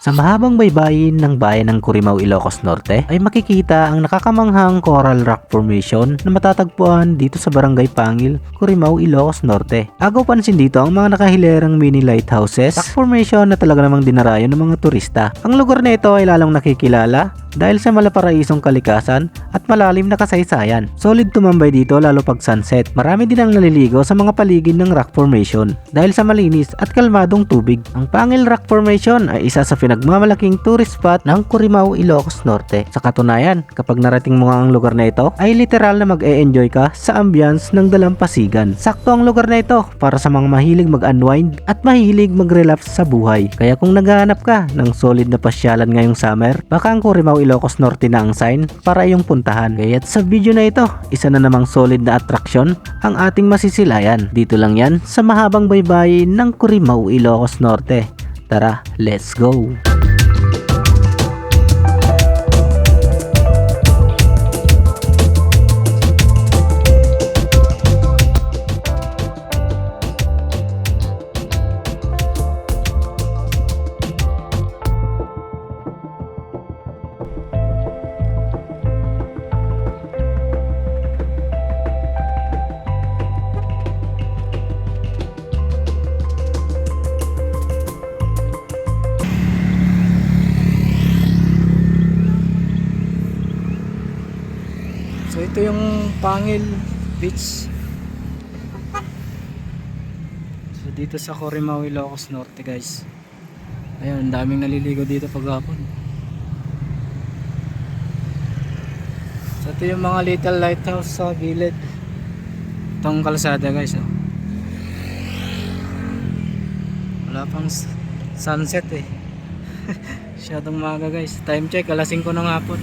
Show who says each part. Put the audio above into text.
Speaker 1: Sa mahabang baybayin ng bayan ng Currimao, Ilocos Norte ay makikita ang nakakamanghang Coral Rock Formation na matatagpuan dito sa barangay Pangil, Currimao, Ilocos Norte. Agaw pansin dito ang mga nakahilerang mini lighthouses, rock formation na talaga namang dinarayo ng mga turista. Ang lugar na ito ay lalong nakikilala dahil sa malaparaisong kalikasan at malalim na kasaysayan. Solid tumambay dito lalo pag sunset. Marami din ang naliligo sa mga paligid ng rock formation dahil sa malinis at kalmadong tubig. Ang Pangil Rock Formation ay isa sa pinagmamalaking tourist spot ng Currimao, Ilocos Norte. Sa katunayan, kapag narating mo nga ang lugar na ito, ay literal na mag-e-enjoy ka sa ambience ng dalampasigan. Sakto ang lugar na ito para sa mga mahilig mag-unwind at mahilig mag-relax sa buhay. Kaya kung naghahanap ka ng solid na pasyalan ngayong summer, baka ang Currimao, Ilocos Norte na ang sign para iyong puntahan. Kaya't sa video na ito, isa na namang solid na attraction ang ating masisilayan. Dito lang yan sa mahabang baybayin ng Currimao, Ilocos Norte. Tara, let's go!
Speaker 2: So ito yung Pangil Beach. So dito sa Currimao, Ilocos Norte, guys. Ayun, ang daming naliligo dito paghapon. So ito yung mga little lighthouse sa gilid. Itong kalsada, guys, oh. Wala pang sunset eh. Masyadong maaga, guys. Time check, alas 5 ng hapon.